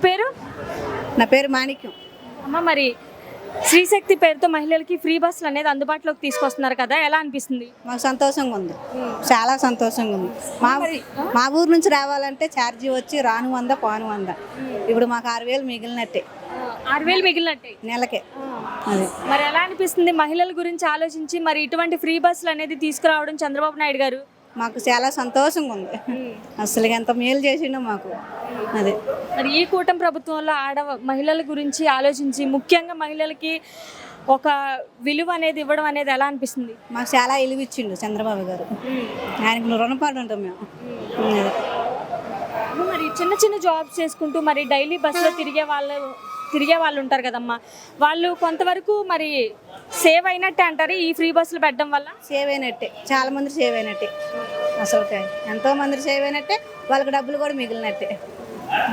పేరు? నా పేరు మాణిక్యం. అమ్మ, మరి శ్రీశక్తి పేరుతో మహిళలకి ఫ్రీ బస్సులు అనేది అందుబాటులోకి తీసుకొస్తున్నారు కదా, ఎలా అనిపిస్తుంది? మాకు సంతోషంగా ఉంది, చాలా సంతోషంగా ఉంది. మా ఊరు నుంచి రావాలంటే ఛార్జీ వచ్చి రాను 100 పోను 100. ఇప్పుడు మాకు 6,000 మిగిలినట్టే, 6,000 మిగిలినట్టే నెలకే. అది మరి ఎలా అనిపిస్తుంది మహిళల గురించి ఆలోచించి మరి ఇటువంటి ఫ్రీ బస్సులు అనేది తీసుకురావడం చంద్రబాబు నాయుడు గారు? మాకు చాలా సంతోషంగా ఉంది. అసలు ఎంత మేలు చేసిండో మాకు. అదే మరి ఈ కూటమి ప్రభుత్వంలో మహిళల గురించి ఆలోచించి ముఖ్యంగా మహిళలకి ఒక విలువ అనేది ఇవ్వడం అనేది ఎలా అనిపిస్తుంది? మాకు చాలా ఇలువ ఇచ్చిండు చంద్రబాబు గారు. ఆయనకు రుణపడి ఉంటాం మేము. అదే. మరి చిన్న చిన్న జాబ్స్ చేసుకుంటూ మరి డైలీ బస్సులో తిరిగే వాళ్ళు ఉంటారు కదమ్మా, వాళ్ళు కొంతవరకు మరి సేవ్ అయినట్టే అంటారు ఈ ఫ్రీ బస్సులు పెట్టడం వల్ల? సేవ్ అయినట్టే, చాలా మంది సేవ్ అయినట్టే. అసలు ఎంతో మంది సేవ్ అయినట్టే, వాళ్ళకి డబ్బులు కూడా మిగిలినట్టే.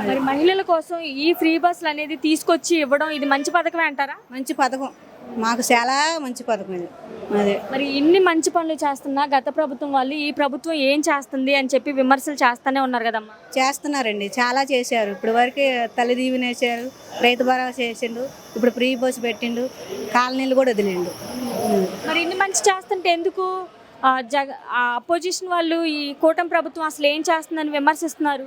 మరి మహిళల కోసం ఈ ఫ్రీ బస్సులు అనేది తీసుకొచ్చి ఇవ్వడం ఇది మంచి పథకమే అంటారా? మంచి పథకం, మాకు చాలా మంచి పథకం ఇది. అదే మరి ఇన్ని మంచి పనులు చేస్తున్నా గత ప్రభుత్వం వాళ్ళు ఈ ప్రభుత్వం ఏం చేస్తుంది అని చెప్పి విమర్శలు చేస్తూనే ఉన్నారు కదమ్మా. చేస్తున్నారండి, చాలా చేశారు. ఇప్పుడు వరకు తల్లి దీవెన వేసారు, రైతు భరోసా చేసిండు, ఇప్పుడు ఫ్రీ బస్ పెట్టిండు, కాలనీలు కూడా వదిలిండు. మరి ఇన్ని మంచి చేస్తుంటే ఎందుకు అపోజిషన్ వాళ్ళు ఈ కూటమి ప్రభుత్వం అసలు ఏం చేస్తుందని విమర్శిస్తున్నారు?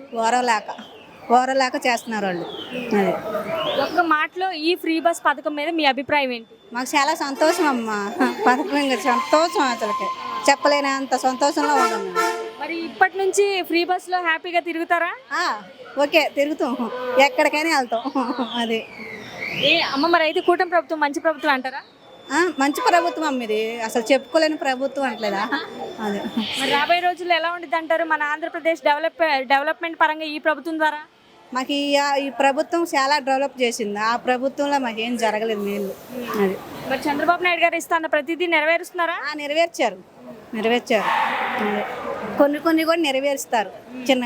ఓరలేక చేస్తున్నారు వాళ్ళు. అదే ఒక్క మాటలో ఈ ఫ్రీ బస్ పథకం మీద మీ అభిప్రాయం ఏంటి? మాకు చాలా సంతోషం అమ్మా, పథకం ఇంకా సంతోషం, అసలుకి చెప్పలేనంత సంతోషంలో ఉన్నాం మేము. మరి ఇప్పటి నుంచి ఫ్రీ బస్లో హ్యాపీగా తిరుగుతారా? ఓకే, తిరుగుతాం, ఎక్కడికైనా వెళ్తాం. అది అమ్మ, మరి అయితే కూటమి ప్రభుత్వం మంచి ప్రభుత్వం అంటారా? మంచి ప్రభుత్వం అమ్మ ఇది, అసలు చెప్పుకోలేని ప్రభుత్వం అంటలేదా? అదే. మరి రాబోయే రోజుల్లో ఎలా ఉంటుంది అంటారు మన ఆంధ్రప్రదేశ్ డెవలప్మెంట్ పరంగా ఈ ప్రభుత్వం ద్వారా? మాకు ఈ ప్రభుత్వం చాలా డెవలప్ చేసింది, ఆ ప్రభుత్వంలో మాకు ఏం జరగలేదు మేలు. అది మరి చంద్రబాబు నాయుడు గారు ఇస్తున్న ప్రతిదీ నెరవేరుస్తున్నారా? నెరవేర్చారు. కొన్ని కూడా నెరవేరుస్తారు చిన్న